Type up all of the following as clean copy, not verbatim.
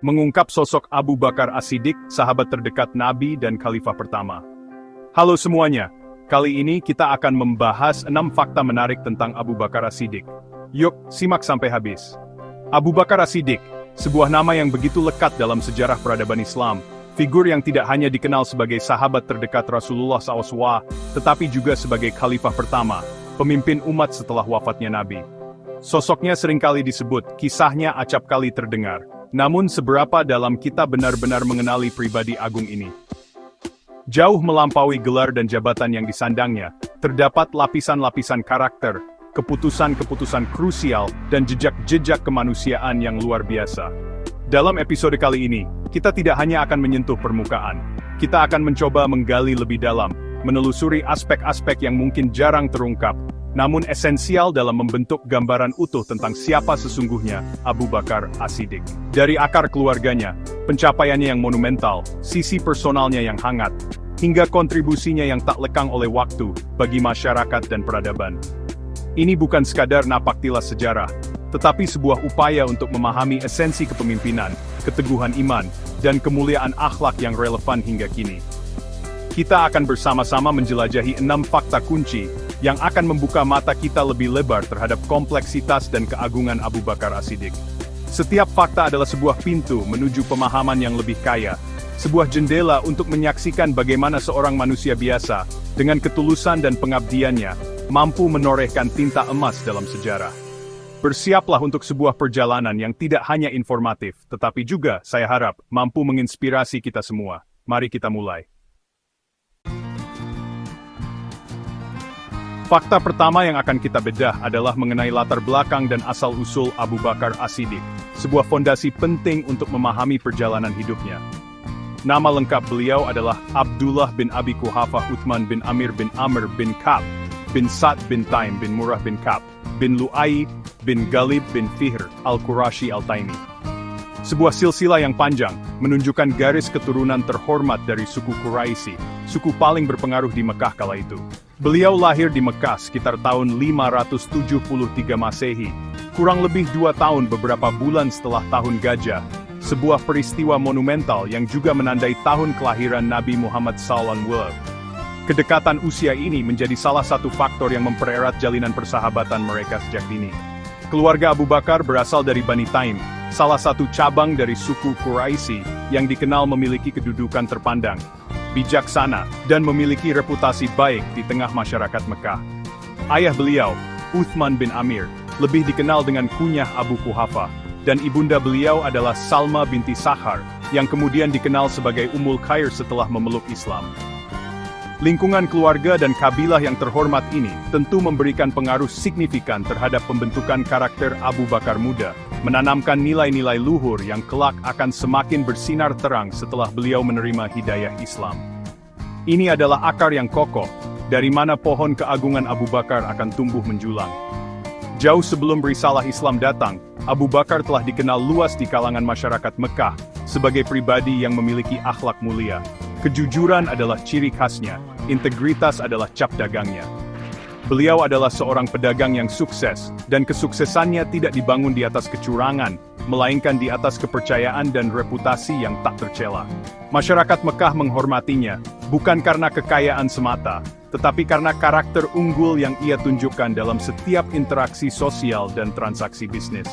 mengungkap sosok Abu Bakar As-Siddiq, sahabat terdekat Nabi dan Khalifah pertama. Halo semuanya, kali ini kita akan membahas 6 fakta menarik tentang Abu Bakar As-Siddiq. Yuk, simak sampai habis. Abu Bakar As-Siddiq, sebuah nama yang begitu lekat dalam sejarah peradaban Islam, figur yang tidak hanya dikenal sebagai sahabat terdekat Rasulullah SAW, tetapi juga sebagai Khalifah pertama, pemimpin umat setelah wafatnya Nabi. Sosoknya seringkali disebut, kisahnya acap kali terdengar. Namun seberapa dalam kita benar-benar mengenali pribadi agung ini? Jauh melampaui gelar dan jabatan yang disandangnya, terdapat lapisan-lapisan karakter, keputusan-keputusan krusial, dan jejak-jejak kemanusiaan yang luar biasa. Dalam episode kali ini, kita tidak hanya akan menyentuh permukaan, kita akan mencoba menggali lebih dalam, menelusuri aspek-aspek yang mungkin jarang terungkap, namun esensial dalam membentuk gambaran utuh tentang siapa sesungguhnya Abu Bakar As-Siddiq. Dari akar keluarganya, pencapaiannya yang monumental, sisi personalnya yang hangat, hingga kontribusinya yang tak lekang oleh waktu bagi masyarakat dan peradaban. Ini bukan sekadar napak tilas sejarah, tetapi sebuah upaya untuk memahami esensi kepemimpinan, keteguhan iman, dan kemuliaan akhlak yang relevan hingga kini. Kita akan bersama-sama menjelajahi 6 fakta kunci yang akan membuka mata kita lebih lebar terhadap kompleksitas dan keagungan Abu Bakar As-Siddiq. Setiap fakta adalah sebuah pintu menuju pemahaman yang lebih kaya, sebuah jendela untuk menyaksikan bagaimana seorang manusia biasa, dengan ketulusan dan pengabdiannya, mampu menorehkan tinta emas dalam sejarah. Bersiaplah untuk sebuah perjalanan yang tidak hanya informatif, tetapi juga, saya harap, mampu menginspirasi kita semua. Mari kita mulai. Fakta pertama yang akan kita bedah adalah mengenai latar belakang dan asal-usul Abu Bakar As-Siddiq, sebuah fondasi penting untuk memahami perjalanan hidupnya. Nama lengkap beliau adalah Abdullah bin Abi Quhafah Uthman bin Amir bin Amr bin Ka'b, bin Sa'd bin Taim bin Murrah bin Ka'b, bin Lu'ay, bin Ghalib bin Fihr, Al-Qurashi Al-Taimi. Sebuah silsilah yang panjang, menunjukkan garis keturunan terhormat dari suku Quraisy, suku paling berpengaruh di Mekah kala itu. Beliau lahir di Mekah sekitar tahun 573 Masehi, kurang lebih 2 tahun beberapa bulan setelah tahun gajah, sebuah peristiwa monumental yang juga menandai tahun kelahiran Nabi Muhammad SAW. Kedekatan usia ini menjadi salah satu faktor yang mempererat jalinan persahabatan mereka sejak dini. Keluarga Abu Bakar berasal dari Bani Taim, salah satu cabang dari suku Quraisy yang dikenal memiliki kedudukan terpandang, bijaksana, dan memiliki reputasi baik di tengah masyarakat Mekah. Ayah beliau, Uthman bin Amir, lebih dikenal dengan kunyah Abu Quhafah, dan ibunda beliau adalah Salma binti Sakhar, yang kemudian dikenal sebagai Ummul Khair setelah memeluk Islam. Lingkungan keluarga dan kabilah yang terhormat ini tentu memberikan pengaruh signifikan terhadap pembentukan karakter Abu Bakar muda, menanamkan nilai-nilai luhur yang kelak akan semakin bersinar terang setelah beliau menerima hidayah Islam. Ini adalah akar yang kokoh, dari mana pohon keagungan Abu Bakar akan tumbuh menjulang. Jauh sebelum risalah Islam datang, Abu Bakar telah dikenal luas di kalangan masyarakat Mekah sebagai pribadi yang memiliki akhlak mulia. Kejujuran adalah ciri khasnya, integritas adalah cap dagangnya. Beliau adalah seorang pedagang yang sukses, dan kesuksesannya tidak dibangun di atas kecurangan, melainkan di atas kepercayaan dan reputasi yang tak tercela. Masyarakat Mekah menghormatinya, bukan karena kekayaan semata, tetapi karena karakter unggul yang ia tunjukkan dalam setiap interaksi sosial dan transaksi bisnis.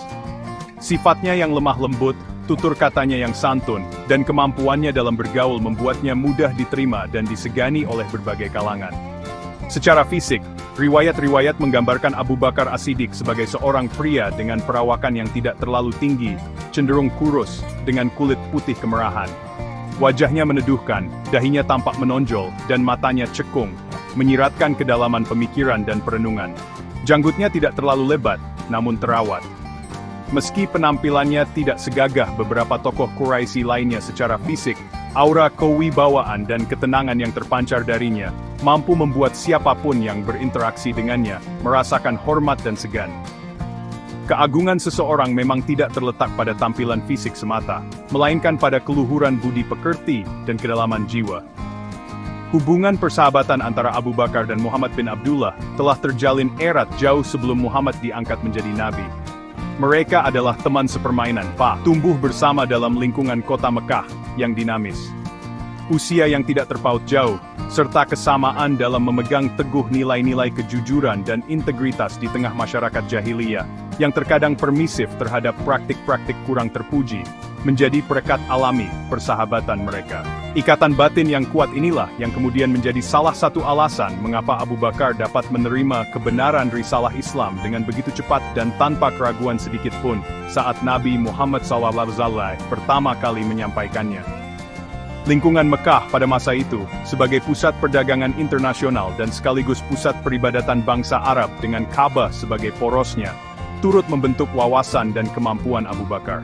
Sifatnya yang lemah lembut, tutur katanya yang santun, dan kemampuannya dalam bergaul membuatnya mudah diterima dan disegani oleh berbagai kalangan. Secara fisik, riwayat-riwayat menggambarkan Abu Bakar As-Siddiq sebagai seorang pria dengan perawakan yang tidak terlalu tinggi, cenderung kurus, dengan kulit putih kemerahan. Wajahnya meneduhkan, dahinya tampak menonjol, dan matanya cekung, menyiratkan kedalaman pemikiran dan perenungan. Janggutnya tidak terlalu lebat, namun terawat. Meski penampilannya tidak segagah beberapa tokoh Quraisy lainnya secara fisik, aura kewibawaan dan ketenangan yang terpancar darinya, mampu membuat siapapun yang berinteraksi dengannya, merasakan hormat dan segan. Keagungan seseorang memang tidak terletak pada tampilan fisik semata, melainkan pada keluhuran budi pekerti dan kedalaman jiwa. Hubungan persahabatan antara Abu Bakar dan Muhammad bin Abdullah telah terjalin erat jauh sebelum Muhammad diangkat menjadi nabi. Mereka adalah teman sepermainan, Pak, tumbuh bersama dalam lingkungan kota Mekah yang dinamis. Usia yang tidak terpaut jauh, serta kesamaan dalam memegang teguh nilai-nilai kejujuran dan integritas di tengah masyarakat jahiliyah, yang terkadang permisif terhadap praktik-praktik kurang terpuji, menjadi perekat alami persahabatan mereka. Ikatan batin yang kuat inilah yang kemudian menjadi salah satu alasan mengapa Abu Bakar dapat menerima kebenaran risalah Islam dengan begitu cepat dan tanpa keraguan sedikit pun saat Nabi Muhammad SAW pertama kali menyampaikannya. Lingkungan Mekah pada masa itu, sebagai pusat perdagangan internasional dan sekaligus pusat peribadatan bangsa Arab dengan Ka'bah sebagai porosnya, turut membentuk wawasan dan kemampuan Abu Bakar.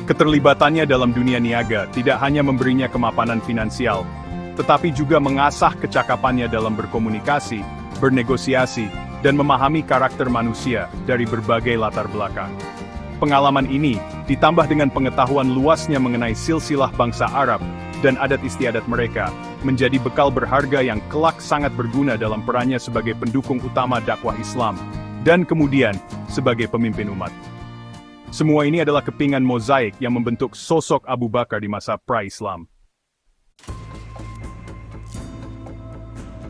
Keterlibatannya dalam dunia niaga tidak hanya memberinya kemapanan finansial, tetapi juga mengasah kecakapannya dalam berkomunikasi, bernegosiasi, dan memahami karakter manusia dari berbagai latar belakang. Pengalaman ini, ditambah dengan pengetahuan luasnya mengenai silsilah bangsa Arab dan adat istiadat mereka, menjadi bekal berharga yang kelak sangat berguna dalam perannya sebagai pendukung utama dakwah Islam, dan kemudian sebagai pemimpin umat. Semua ini adalah kepingan mozaik yang membentuk sosok Abu Bakar di masa pra-Islam.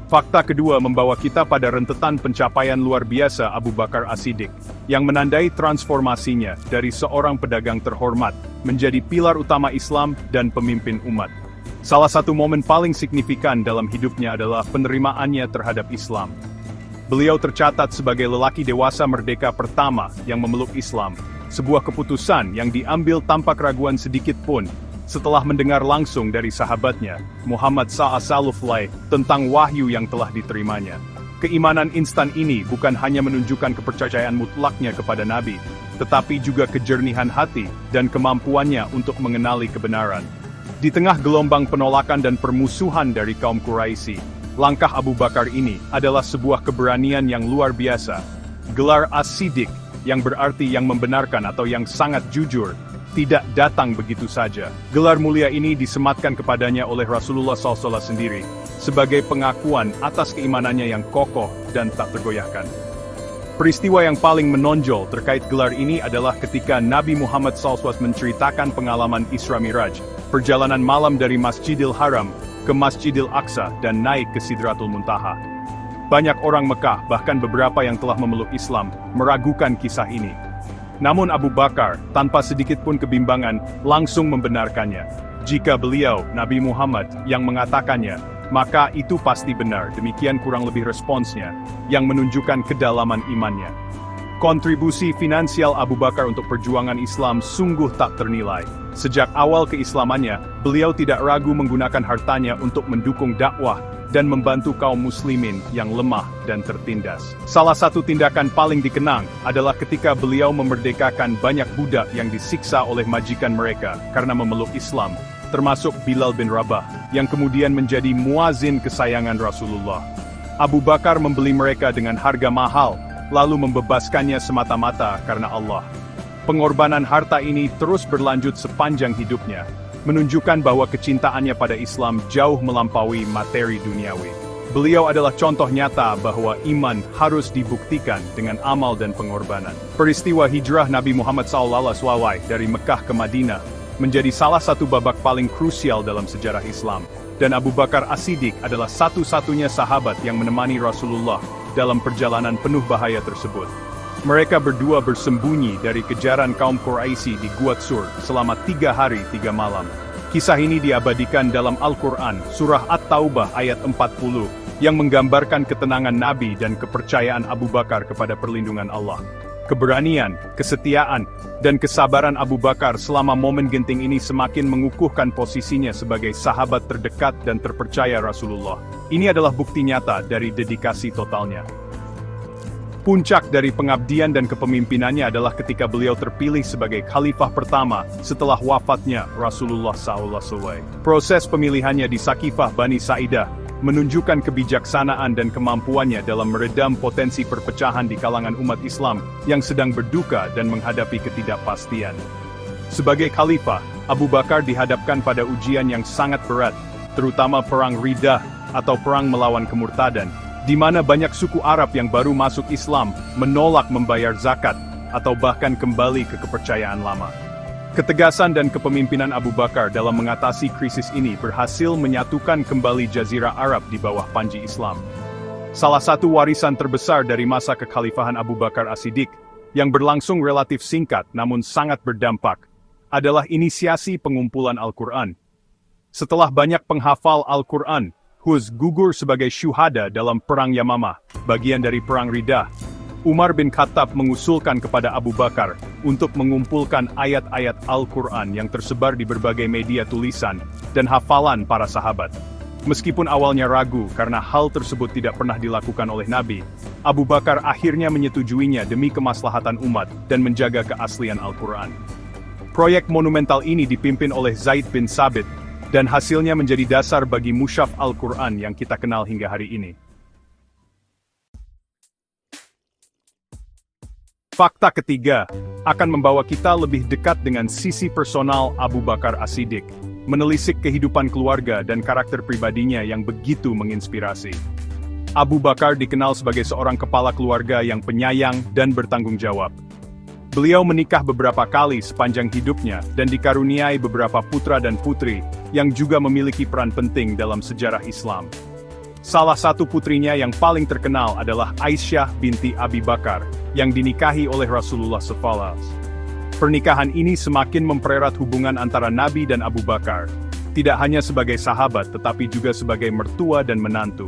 Fakta kedua membawa kita pada rentetan pencapaian luar biasa Abu Bakar As-Siddiq, yang menandai transformasinya dari seorang pedagang terhormat, menjadi pilar utama Islam dan pemimpin umat. Salah satu momen paling signifikan dalam hidupnya adalah penerimaannya terhadap Islam. Beliau tercatat sebagai lelaki dewasa merdeka pertama yang memeluk Islam, sebuah keputusan yang diambil tanpa keraguan sedikit pun, setelah mendengar langsung dari sahabatnya, Muhammad SAW, tentang wahyu yang telah diterimanya. Keimanan instan ini bukan hanya menunjukkan kepercayaan mutlaknya kepada Nabi, tetapi juga kejernihan hati dan kemampuannya untuk mengenali kebenaran. Di tengah gelombang penolakan dan permusuhan dari kaum Quraisy, langkah Abu Bakar ini adalah sebuah keberanian yang luar biasa. Gelar As-Siddiq, yang berarti yang membenarkan atau yang sangat jujur, tidak datang begitu saja. Gelar mulia ini disematkan kepadanya oleh Rasulullah SAW sendiri, sebagai pengakuan atas keimanannya yang kokoh dan tak tergoyahkan. Peristiwa yang paling menonjol terkait gelar ini adalah ketika Nabi Muhammad SAW menceritakan pengalaman Isra Miraj, perjalanan malam dari Masjidil Haram ke Masjidil Aqsa dan naik ke Sidratul Muntaha. Banyak orang Mekah, bahkan beberapa yang telah memeluk Islam, meragukan kisah ini. Namun Abu Bakar, tanpa sedikit pun kebimbangan, langsung membenarkannya. Jika beliau, Nabi Muhammad, yang mengatakannya, maka itu pasti benar. Demikian kurang lebih responsnya, yang menunjukkan kedalaman imannya. Kontribusi finansial Abu Bakar untuk perjuangan Islam sungguh tak ternilai. Sejak awal keislamannya, beliau tidak ragu menggunakan hartanya untuk mendukung dakwah dan membantu kaum muslimin yang lemah dan tertindas. Salah satu tindakan paling dikenang adalah ketika beliau memerdekakan banyak budak yang disiksa oleh majikan mereka karena memeluk Islam, termasuk Bilal bin Rabah, yang kemudian menjadi muazin kesayangan Rasulullah. Abu Bakar membeli mereka dengan harga mahal, lalu membebaskannya semata-mata karena Allah. Pengorbanan harta ini terus berlanjut sepanjang hidupnya, menunjukkan bahwa kecintaannya pada Islam jauh melampaui materi duniawi. Beliau adalah contoh nyata bahwa iman harus dibuktikan dengan amal dan pengorbanan. Peristiwa hijrah Nabi Muhammad SAW dari Mekah ke Madinah menjadi salah satu babak paling krusial dalam sejarah Islam, dan Abu Bakar As-Siddiq adalah satu-satunya sahabat yang menemani Rasulullah dalam perjalanan penuh bahaya tersebut. Mereka berdua bersembunyi dari kejaran kaum Quraisy di Gua Tsur selama 3 hari 3 malam. Kisah ini diabadikan dalam Al-Quran, Surah At-Taubah ayat 40, yang menggambarkan ketenangan Nabi dan kepercayaan Abu Bakar kepada perlindungan Allah. Keberanian, kesetiaan, dan kesabaran Abu Bakar selama momen genting ini semakin mengukuhkan posisinya sebagai sahabat terdekat dan terpercaya Rasulullah. Ini adalah bukti nyata dari dedikasi totalnya. Puncak dari pengabdian dan kepemimpinannya adalah ketika beliau terpilih sebagai khalifah pertama setelah wafatnya Rasulullah SAW. Proses pemilihannya di Sakifah Bani Sa'idah menunjukkan kebijaksanaan dan kemampuannya dalam meredam potensi perpecahan di kalangan umat Islam yang sedang berduka dan menghadapi ketidakpastian. Sebagai khalifah, Abu Bakar dihadapkan pada ujian yang sangat berat, terutama perang Riddah atau perang melawan kemurtadan, di mana banyak suku Arab yang baru masuk Islam menolak membayar zakat atau bahkan kembali ke kepercayaan lama. Ketegasan dan kepemimpinan Abu Bakar dalam mengatasi krisis ini berhasil menyatukan kembali Jazirah Arab di bawah panji Islam. Salah satu warisan terbesar dari masa kekhalifahan Abu Bakar As-Siddiq, yang berlangsung relatif singkat namun sangat berdampak, adalah inisiasi pengumpulan Al-Quran. Setelah banyak penghafal Al-Quran, Huz gugur sebagai syuhada dalam Perang Yamamah, bagian dari Perang Riddah, Umar bin Khattab mengusulkan kepada Abu Bakar untuk mengumpulkan ayat-ayat Al-Quran yang tersebar di berbagai media tulisan dan hafalan para sahabat. Meskipun awalnya ragu karena hal tersebut tidak pernah dilakukan oleh Nabi, Abu Bakar akhirnya menyetujuinya demi kemaslahatan umat dan menjaga keaslian Al-Quran. Proyek monumental ini dipimpin oleh Zaid bin Sabit, dan hasilnya menjadi dasar bagi Mushaf Al-Quran yang kita kenal hingga hari ini. Fakta ketiga akan membawa kita lebih dekat dengan sisi personal Abu Bakar As-Siddiq, menelisik kehidupan keluarga dan karakter pribadinya yang begitu menginspirasi. Abu Bakar dikenal sebagai seorang kepala keluarga yang penyayang dan bertanggung jawab. Beliau menikah beberapa kali sepanjang hidupnya dan dikaruniai beberapa putra dan putri yang juga memiliki peran penting dalam sejarah Islam. Salah satu putrinya yang paling terkenal adalah Aisyah binti Abi Bakar, yang dinikahi oleh Rasulullah SAW. Pernikahan ini semakin mempererat hubungan antara Nabi dan Abu Bakar, tidak hanya sebagai sahabat tetapi juga sebagai mertua dan menantu.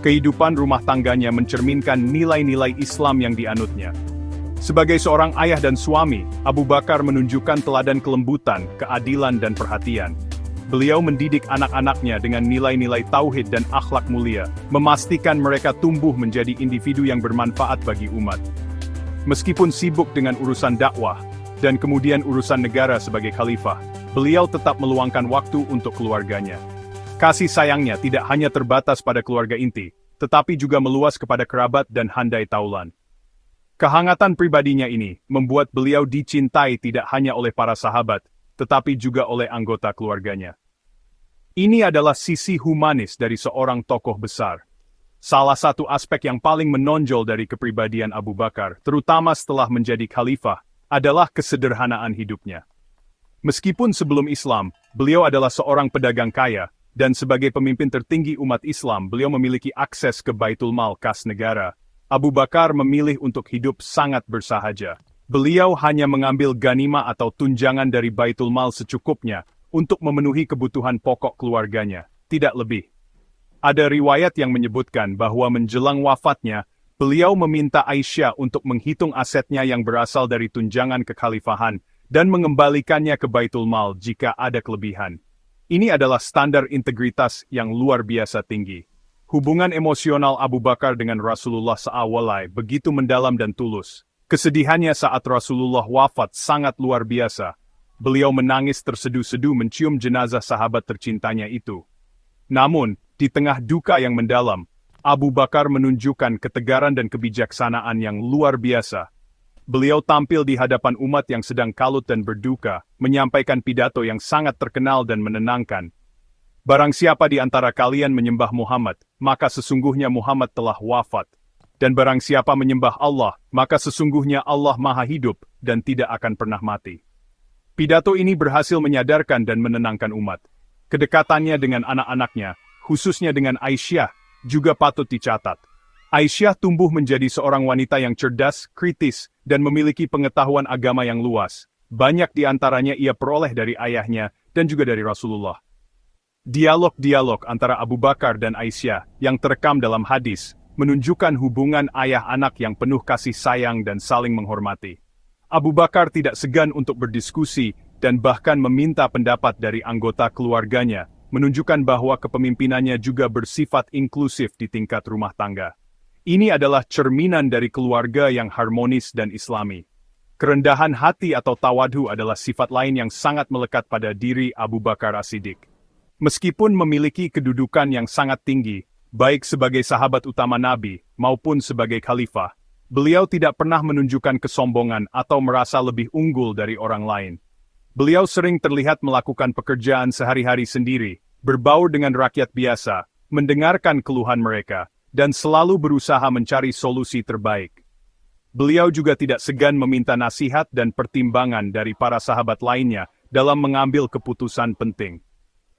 Kehidupan rumah tangganya mencerminkan nilai-nilai Islam yang dianutnya. Sebagai seorang ayah dan suami, Abu Bakar menunjukkan teladan kelembutan, keadilan dan perhatian. Beliau mendidik anak-anaknya dengan nilai-nilai tauhid dan akhlak mulia, memastikan mereka tumbuh menjadi individu yang bermanfaat bagi umat. Meskipun sibuk dengan urusan dakwah, dan kemudian urusan negara sebagai khalifah, beliau tetap meluangkan waktu untuk keluarganya. Kasih sayangnya tidak hanya terbatas pada keluarga inti, tetapi juga meluas kepada kerabat dan handai taulan. Kehangatan pribadinya ini membuat beliau dicintai tidak hanya oleh para sahabat, tetapi juga oleh anggota keluarganya. Ini adalah sisi humanis dari seorang tokoh besar. Salah satu aspek yang paling menonjol dari kepribadian Abu Bakar, terutama setelah menjadi khalifah, adalah kesederhanaan hidupnya. Meskipun sebelum Islam, beliau adalah seorang pedagang kaya, dan sebagai pemimpin tertinggi umat Islam, beliau memiliki akses ke Baitul Mal kas negara. Abu Bakar memilih untuk hidup sangat bersahaja. Beliau hanya mengambil ganimah atau tunjangan dari Baitul Mal secukupnya untuk memenuhi kebutuhan pokok keluarganya, tidak lebih. Ada riwayat yang menyebutkan bahwa menjelang wafatnya, beliau meminta Aisyah untuk menghitung asetnya yang berasal dari tunjangan kekhalifahan dan mengembalikannya ke Baitul Mal jika ada kelebihan. Ini adalah standar integritas yang luar biasa tinggi. Hubungan emosional Abu Bakar dengan Rasulullah SAW begitu mendalam dan tulus. Kesedihannya saat Rasulullah wafat sangat luar biasa. Beliau menangis terseduh-seduh mencium jenazah sahabat tercintanya itu. Namun, di tengah duka yang mendalam, Abu Bakar menunjukkan ketegaran dan kebijaksanaan yang luar biasa. Beliau tampil di hadapan umat yang sedang kalut dan berduka, menyampaikan pidato yang sangat terkenal dan menenangkan. Barang siapa di antara kalian menyembah Muhammad, maka sesungguhnya Muhammad telah wafat. Dan barang siapa menyembah Allah, maka sesungguhnya Allah Maha Hidup dan tidak akan pernah mati. Pidato ini berhasil menyadarkan dan menenangkan umat. Kedekatannya dengan anak-anaknya, khususnya dengan Aisyah, juga patut dicatat. Aisyah tumbuh menjadi seorang wanita yang cerdas, kritis, dan memiliki pengetahuan agama yang luas. Banyak di antaranya ia peroleh dari ayahnya dan juga dari Rasulullah. Dialog-dialog antara Abu Bakar dan Aisyah yang terekam dalam hadis menunjukkan hubungan ayah anak yang penuh kasih sayang dan saling menghormati. Abu Bakar tidak segan untuk berdiskusi dan bahkan meminta pendapat dari anggota keluarganya, menunjukkan bahwa kepemimpinannya juga bersifat inklusif di tingkat rumah tangga. Ini adalah cerminan dari keluarga yang harmonis dan Islami. Kerendahan hati atau tawadhu adalah sifat lain yang sangat melekat pada diri Abu Bakar As-Siddiq. Meskipun memiliki kedudukan yang sangat tinggi, baik sebagai sahabat utama Nabi maupun sebagai khalifah, beliau tidak pernah menunjukkan kesombongan atau merasa lebih unggul dari orang lain. Beliau sering terlihat melakukan pekerjaan sehari-hari sendiri, berbaur dengan rakyat biasa, mendengarkan keluhan mereka, dan selalu berusaha mencari solusi terbaik. Beliau juga tidak segan meminta nasihat dan pertimbangan dari para sahabat lainnya dalam mengambil keputusan penting.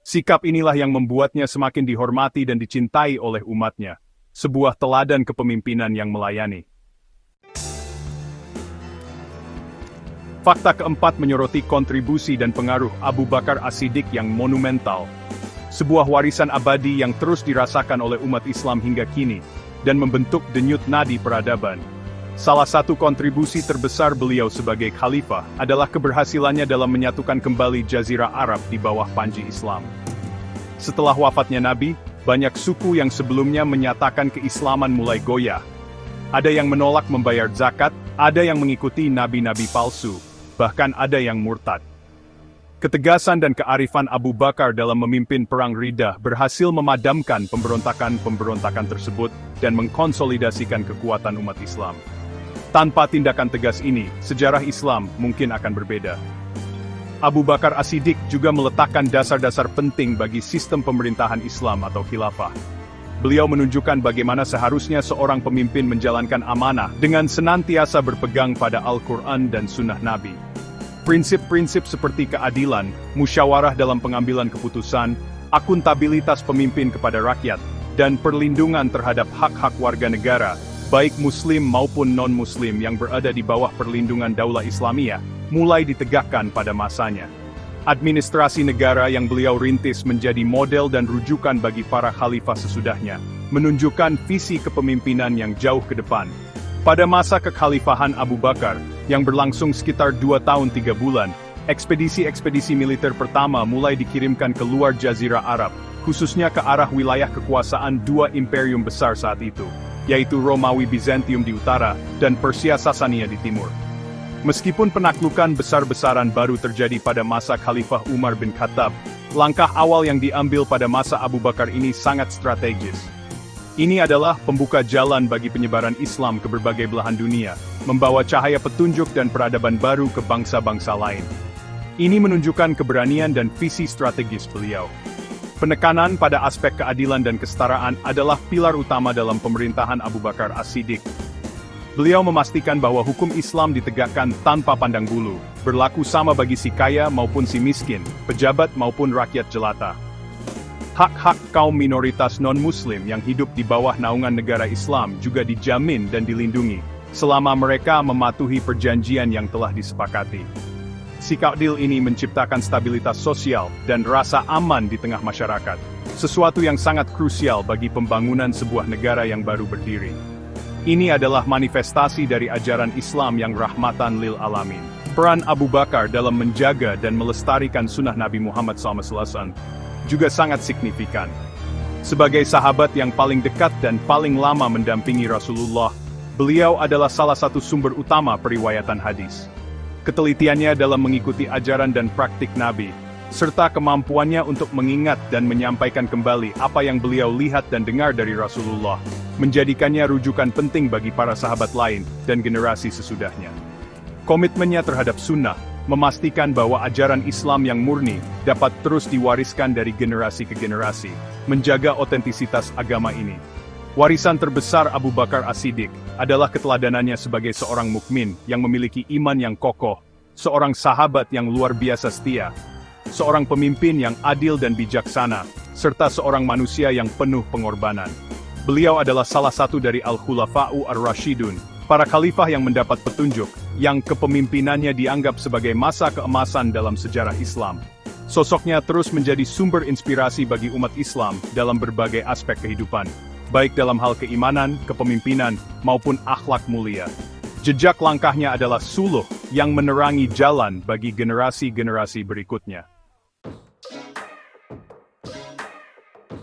Sikap inilah yang membuatnya semakin dihormati dan dicintai oleh umatnya, sebuah teladan kepemimpinan yang melayani. Fakta keempat menyoroti kontribusi dan pengaruh Abu Bakar As-Siddiq yang monumental. Sebuah warisan abadi yang terus dirasakan oleh umat Islam hingga kini, dan membentuk denyut nadi peradaban. Salah satu kontribusi terbesar beliau sebagai khalifah adalah keberhasilannya dalam menyatukan kembali Jazirah Arab di bawah panji Islam. Setelah wafatnya Nabi, banyak suku yang sebelumnya menyatakan keislaman mulai goyah. Ada yang menolak membayar zakat, ada yang mengikuti nabi-nabi palsu, bahkan ada yang murtad. Ketegasan dan kearifan Abu Bakar dalam memimpin Perang Riddah berhasil memadamkan pemberontakan tersebut dan mengkonsolidasikan kekuatan umat Islam. Tanpa tindakan tegas ini, sejarah Islam mungkin akan berbeda. Abu Bakar As-Siddiq juga meletakkan dasar-dasar penting bagi sistem pemerintahan Islam atau khilafah. Beliau menunjukkan bagaimana seharusnya seorang pemimpin menjalankan amanah dengan senantiasa berpegang pada Al-Quran dan Sunnah Nabi. Prinsip-prinsip seperti keadilan, musyawarah dalam pengambilan keputusan, akuntabilitas pemimpin kepada rakyat, dan perlindungan terhadap hak-hak warga negara, baik Muslim maupun non-Muslim yang berada di bawah perlindungan Daulah Islamiyah, mulai ditegakkan pada masanya. Administrasi negara yang beliau rintis menjadi model dan rujukan bagi para khalifah sesudahnya, menunjukkan visi kepemimpinan yang jauh ke depan. Pada masa kekhalifahan Abu Bakar, yang berlangsung sekitar 2 tahun 3 bulan, ekspedisi-ekspedisi militer pertama mulai dikirimkan ke luar Jazirah Arab, khususnya ke arah wilayah kekuasaan dua imperium besar saat itu, yaitu Romawi Bizantium di utara dan Persia Sasania di timur. Meskipun penaklukan besar-besaran baru terjadi pada masa Khalifah Umar bin Khattab, langkah awal yang diambil pada masa Abu Bakar ini sangat strategis. Ini adalah pembuka jalan bagi penyebaran Islam ke berbagai belahan dunia, membawa cahaya petunjuk dan peradaban baru ke bangsa-bangsa lain. Ini menunjukkan keberanian dan visi strategis beliau. Penekanan pada aspek keadilan dan kesetaraan adalah pilar utama dalam pemerintahan Abu Bakar As-Siddiq. Beliau memastikan bahwa hukum Islam ditegakkan tanpa pandang bulu, berlaku sama bagi si kaya maupun si miskin, pejabat maupun rakyat jelata. Hak-hak kaum minoritas non-Muslim yang hidup di bawah naungan negara Islam juga dijamin dan dilindungi, selama mereka mematuhi perjanjian yang telah disepakati. Sikap adil ini menciptakan stabilitas sosial dan rasa aman di tengah masyarakat, sesuatu yang sangat krusial bagi pembangunan sebuah negara yang baru berdiri. Ini adalah manifestasi dari ajaran Islam yang rahmatan lil alamin. Peran Abu Bakar dalam menjaga dan melestarikan sunnah Nabi Muhammad SAW juga sangat signifikan. Sebagai sahabat yang paling dekat dan paling lama mendampingi Rasulullah, beliau adalah salah satu sumber utama periwayatan hadis. Ketelitiannya dalam mengikuti ajaran dan praktik Nabi, serta kemampuannya untuk mengingat dan menyampaikan kembali apa yang beliau lihat dan dengar dari Rasulullah, menjadikannya rujukan penting bagi para sahabat lain dan generasi sesudahnya. Komitmennya terhadap sunnah, memastikan bahwa ajaran Islam yang murni dapat terus diwariskan dari generasi ke generasi, menjaga otentisitas agama ini. Warisan terbesar Abu Bakar As-Siddiq adalah keteladanannya sebagai seorang mukmin yang memiliki iman yang kokoh, seorang sahabat yang luar biasa setia, seorang pemimpin yang adil dan bijaksana, serta seorang manusia yang penuh pengorbanan. Beliau adalah salah satu dari Al-Khulafa'u Ar-Rashidun, para khalifah yang mendapat petunjuk, yang kepemimpinannya dianggap sebagai masa keemasan dalam sejarah Islam. Sosoknya terus menjadi sumber inspirasi bagi umat Islam dalam berbagai aspek kehidupan, baik dalam hal keimanan, kepemimpinan, maupun akhlak mulia. Jejak langkahnya adalah suluh yang menerangi jalan bagi generasi-generasi berikutnya.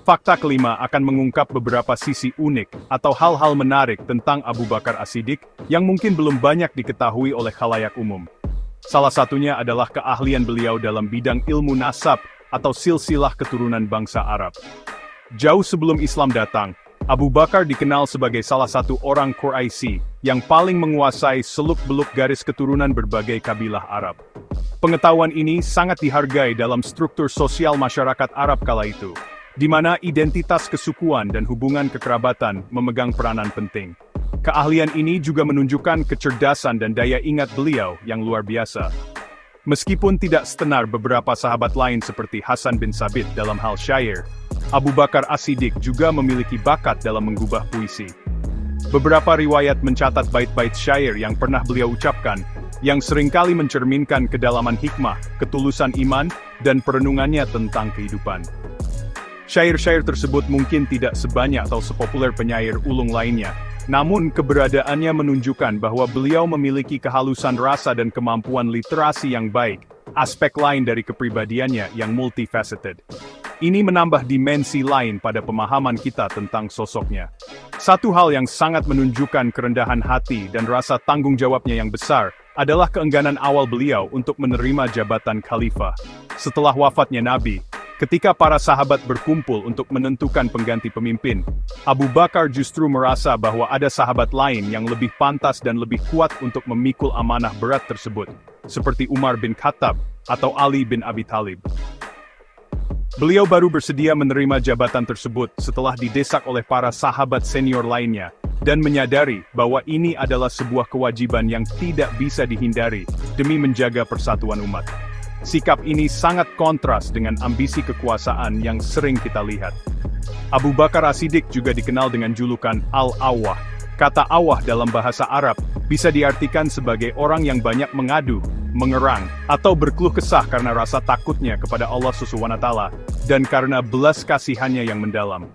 Fakta kelima akan mengungkap beberapa sisi unik atau hal-hal menarik tentang Abu Bakar As-Siddiq yang mungkin belum banyak diketahui oleh khalayak umum. Salah satunya adalah keahlian beliau dalam bidang ilmu nasab atau silsilah keturunan bangsa Arab. Jauh sebelum Islam datang, Abu Bakar dikenal sebagai salah satu orang Quraisy yang paling menguasai seluk-beluk garis keturunan berbagai kabilah Arab. Pengetahuan ini sangat dihargai dalam struktur sosial masyarakat Arab kala itu, di mana identitas kesukuan dan hubungan kekerabatan memegang peranan penting. Keahlian ini juga menunjukkan kecerdasan dan daya ingat beliau yang luar biasa. Meskipun tidak setenar beberapa sahabat lain seperti Hasan bin Sabit dalam hal syair, Abu Bakar As-Siddiq juga memiliki bakat dalam menggubah puisi. Beberapa riwayat mencatat bait-bait syair yang pernah beliau ucapkan, yang seringkali mencerminkan kedalaman hikmah, ketulusan iman, dan perenungannya tentang kehidupan. Syair-syair tersebut mungkin tidak sebanyak atau sepopuler penyair ulung lainnya, namun keberadaannya menunjukkan bahwa beliau memiliki kehalusan rasa dan kemampuan literasi yang baik, aspek lain dari kepribadiannya yang multifaceted. Ini menambah dimensi lain pada pemahaman kita tentang sosoknya. Satu hal yang sangat menunjukkan kerendahan hati dan rasa tanggung jawabnya yang besar adalah keengganan awal beliau untuk menerima jabatan khalifah. Setelah wafatnya Nabi, ketika para sahabat berkumpul untuk menentukan pengganti pemimpin, Abu Bakar justru merasa bahwa ada sahabat lain yang lebih pantas dan lebih kuat untuk memikul amanah berat tersebut, seperti Umar bin Khattab atau Ali bin Abi Thalib. Beliau baru bersedia menerima jabatan tersebut setelah didesak oleh para sahabat senior lainnya, dan menyadari bahwa ini adalah sebuah kewajiban yang tidak bisa dihindari demi menjaga persatuan umat. Sikap ini sangat kontras dengan ambisi kekuasaan yang sering kita lihat. Abu Bakar As-Siddiq juga dikenal dengan julukan Al-Awwah. Kata awah dalam bahasa Arab bisa diartikan sebagai orang yang banyak mengadu, mengerang, atau berkeluh kesah karena rasa takutnya kepada Allah SWT, dan karena belas kasihannya yang mendalam.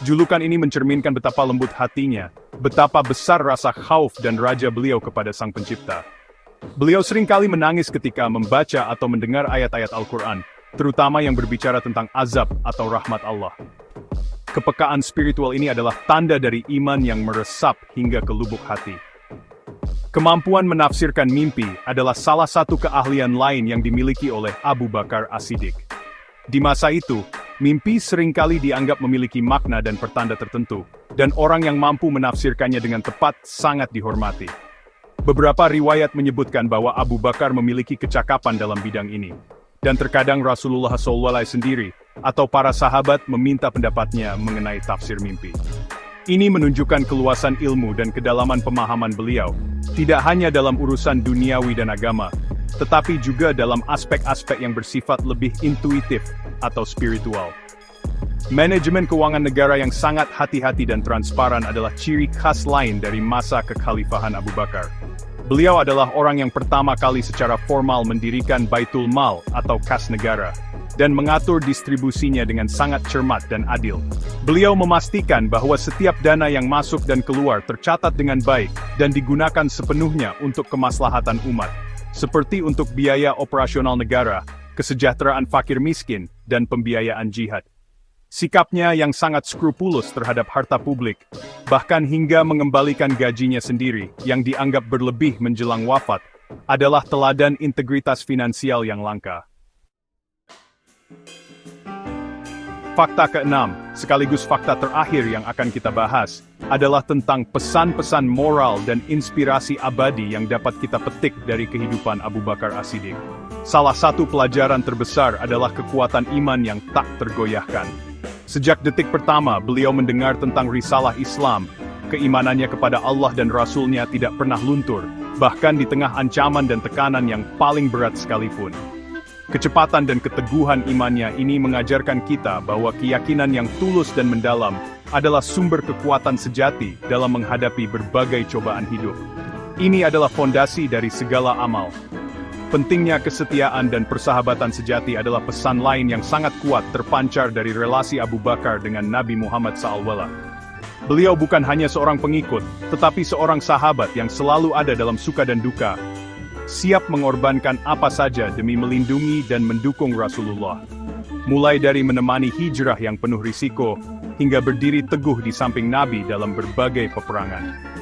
Julukan ini mencerminkan betapa lembut hatinya, betapa besar rasa khauf dan raja beliau kepada Sang Pencipta. Beliau seringkali menangis ketika membaca atau mendengar ayat-ayat Al-Quran, terutama yang berbicara tentang azab atau rahmat Allah. Kepekaan spiritual ini adalah tanda dari iman yang meresap hingga ke lubuk hati. Kemampuan menafsirkan mimpi adalah salah satu keahlian lain yang dimiliki oleh Abu Bakar As-Siddiq. Di masa itu, mimpi seringkali dianggap memiliki makna dan pertanda tertentu, dan orang yang mampu menafsirkannya dengan tepat sangat dihormati. Beberapa riwayat menyebutkan bahwa Abu Bakar memiliki kecakapan dalam bidang ini, dan terkadang Rasulullah SAW sendiri atau para sahabat meminta pendapatnya mengenai tafsir mimpi. Ini menunjukkan keluasan ilmu dan kedalaman pemahaman beliau, tidak hanya dalam urusan duniawi dan agama, tetapi juga dalam aspek-aspek yang bersifat lebih intuitif atau spiritual. Manajemen keuangan negara yang sangat hati-hati dan transparan adalah ciri khas lain dari masa kekhalifahan Abu Bakar. Beliau adalah orang yang pertama kali secara formal mendirikan Baitul Mal atau kas negara, dan mengatur distribusinya dengan sangat cermat dan adil. Beliau memastikan bahwa setiap dana yang masuk dan keluar tercatat dengan baik dan digunakan sepenuhnya untuk kemaslahatan umat, seperti untuk biaya operasional negara, kesejahteraan fakir miskin, dan pembiayaan jihad. Sikapnya yang sangat skrupulus terhadap harta publik, bahkan hingga mengembalikan gajinya sendiri yang dianggap berlebih menjelang wafat, adalah teladan integritas finansial yang langka. Fakta keenam, sekaligus fakta terakhir yang akan kita bahas, adalah tentang pesan-pesan moral dan inspirasi abadi yang dapat kita petik dari kehidupan Abu Bakar As-Siddiq. Salah satu pelajaran terbesar adalah kekuatan iman yang tak tergoyahkan. Sejak detik pertama beliau mendengar tentang risalah Islam, keimanannya kepada Allah dan Rasul-Nya tidak pernah luntur, bahkan di tengah ancaman dan tekanan yang paling berat sekalipun. Kecepatan dan keteguhan imannya ini mengajarkan kita bahwa keyakinan yang tulus dan mendalam adalah sumber kekuatan sejati dalam menghadapi berbagai cobaan hidup. Ini adalah fondasi dari segala amal. Pentingnya kesetiaan dan persahabatan sejati adalah pesan lain yang sangat kuat terpancar dari relasi Abu Bakar dengan Nabi Muhammad SAW. Beliau bukan hanya seorang pengikut, tetapi seorang sahabat yang selalu ada dalam suka dan duka, siap mengorbankan apa saja demi melindungi dan mendukung Rasulullah. Mulai dari menemani hijrah yang penuh risiko, hingga berdiri teguh di samping Nabi dalam berbagai peperangan.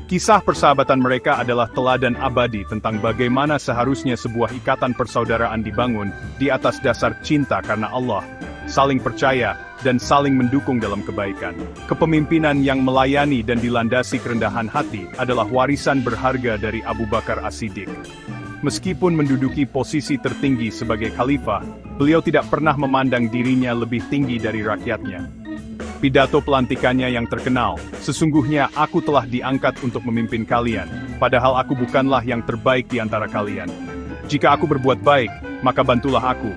Kisah persahabatan mereka adalah teladan abadi tentang bagaimana seharusnya sebuah ikatan persaudaraan dibangun di atas dasar cinta karena Allah, saling percaya, dan saling mendukung dalam kebaikan. Kepemimpinan yang melayani dan dilandasi kerendahan hati adalah warisan berharga dari Abu Bakar As-Siddiq. Meskipun menduduki posisi tertinggi sebagai khalifah, beliau tidak pernah memandang dirinya lebih tinggi dari rakyatnya. Pidato pelantikannya yang terkenal, "Sesungguhnya aku telah diangkat untuk memimpin kalian, padahal aku bukanlah yang terbaik di antara kalian. Jika aku berbuat baik, maka bantulah aku.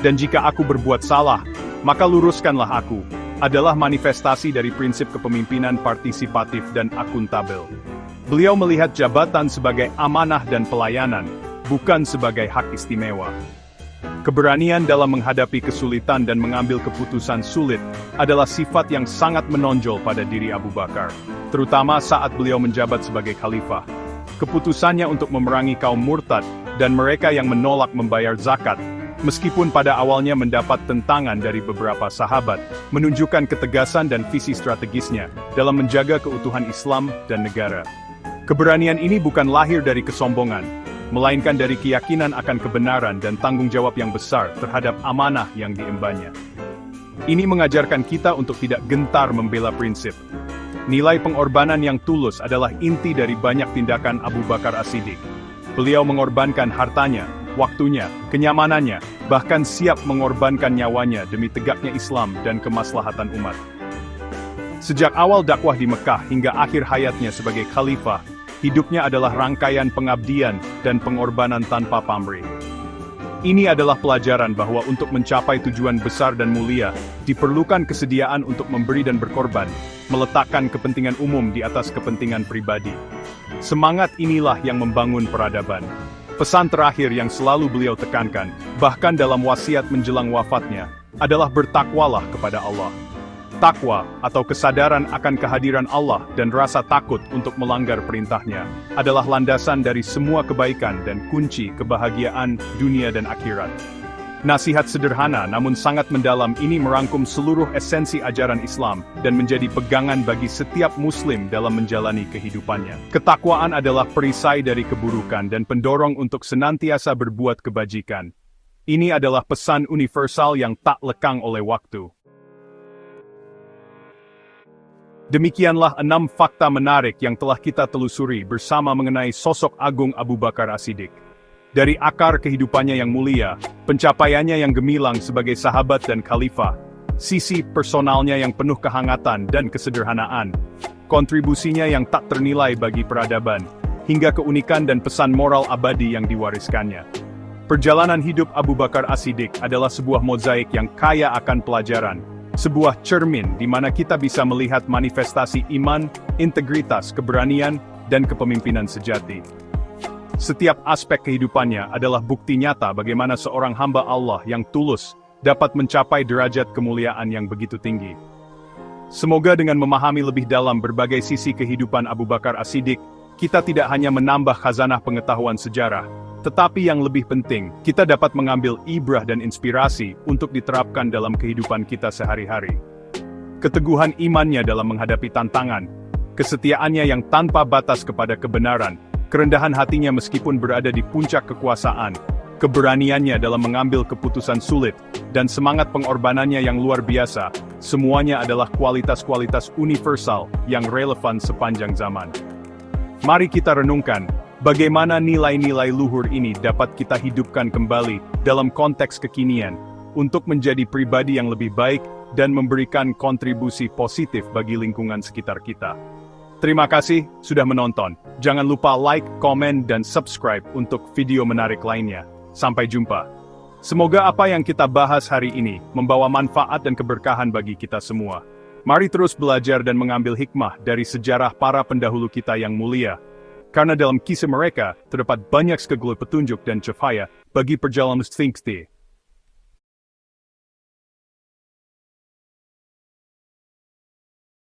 Dan jika aku berbuat salah, maka luruskanlah aku," adalah manifestasi dari prinsip kepemimpinan partisipatif dan akuntabel. Beliau melihat jabatan sebagai amanah dan pelayanan, bukan sebagai hak istimewa. Keberanian dalam menghadapi kesulitan dan mengambil keputusan sulit adalah sifat yang sangat menonjol pada diri Abu Bakar, terutama saat beliau menjabat sebagai khalifah. Keputusannya untuk memerangi kaum murtad dan mereka yang menolak membayar zakat, meskipun pada awalnya mendapat tentangan dari beberapa sahabat, menunjukkan ketegasan dan visi strategisnya dalam menjaga keutuhan Islam dan negara. Keberanian ini bukan lahir dari kesombongan, melainkan dari keyakinan akan kebenaran dan tanggung jawab yang besar terhadap amanah yang diembannya. Ini mengajarkan kita untuk tidak gentar membela prinsip. Nilai pengorbanan yang tulus adalah inti dari banyak tindakan Abu Bakar As-Siddiq. Beliau mengorbankan hartanya, waktunya, kenyamanannya, bahkan siap mengorbankan nyawanya demi tegaknya Islam dan kemaslahatan umat. Sejak awal dakwah di Mekah hingga akhir hayatnya sebagai khalifah, hidupnya adalah rangkaian pengabdian dan pengorbanan tanpa pamrih. Ini adalah pelajaran bahwa untuk mencapai tujuan besar dan mulia, diperlukan kesediaan untuk memberi dan berkorban, meletakkan kepentingan umum di atas kepentingan pribadi. Semangat inilah yang membangun peradaban. Pesan terakhir yang selalu beliau tekankan, bahkan dalam wasiat menjelang wafatnya, adalah bertakwalah kepada Allah. Takwa, atau kesadaran akan kehadiran Allah dan rasa takut untuk melanggar perintahnya, adalah landasan dari semua kebaikan dan kunci kebahagiaan dunia dan akhirat. Nasihat sederhana namun sangat mendalam ini merangkum seluruh esensi ajaran Islam dan menjadi pegangan bagi setiap muslim dalam menjalani kehidupannya. Ketakwaan adalah perisai dari keburukan dan pendorong untuk senantiasa berbuat kebajikan. Ini adalah pesan universal yang tak lekang oleh waktu. Demikianlah 6 fakta menarik yang telah kita telusuri bersama mengenai sosok agung Abu Bakar As-Siddiq. Dari akar kehidupannya yang mulia, pencapaiannya yang gemilang sebagai sahabat dan khalifah, sisi personalnya yang penuh kehangatan dan kesederhanaan, kontribusinya yang tak ternilai bagi peradaban, hingga keunikan dan pesan moral abadi yang diwariskannya. Perjalanan hidup Abu Bakar As-Siddiq adalah sebuah mozaik yang kaya akan pelajaran, sebuah cermin di mana kita bisa melihat manifestasi iman, integritas, keberanian, dan kepemimpinan sejati. Setiap aspek kehidupannya adalah bukti nyata bagaimana seorang hamba Allah yang tulus dapat mencapai derajat kemuliaan yang begitu tinggi. Semoga dengan memahami lebih dalam berbagai sisi kehidupan Abu Bakar As-Siddiq, kita tidak hanya menambah khazanah pengetahuan sejarah, tetapi yang lebih penting, kita dapat mengambil ibrah dan inspirasi untuk diterapkan dalam kehidupan kita sehari-hari. Keteguhan imannya dalam menghadapi tantangan, kesetiaannya yang tanpa batas kepada kebenaran, kerendahan hatinya meskipun berada di puncak kekuasaan, keberaniannya dalam mengambil keputusan sulit, dan semangat pengorbanannya yang luar biasa, semuanya adalah kualitas-kualitas universal yang relevan sepanjang zaman. Mari kita renungkan, bagaimana nilai-nilai luhur ini dapat kita hidupkan kembali dalam konteks kekinian, untuk menjadi pribadi yang lebih baik dan memberikan kontribusi positif bagi lingkungan sekitar kita. Terima kasih sudah menonton. Jangan lupa like, komen, dan subscribe untuk video menarik lainnya. Sampai jumpa. Semoga apa yang kita bahas hari ini membawa manfaat dan keberkahan bagi kita semua. Mari terus belajar dan mengambil hikmah dari sejarah para pendahulu kita yang mulia. Karena dalam kisah mereka terdapat banyak sekali petunjuk dan cahaya bagi perjalanan think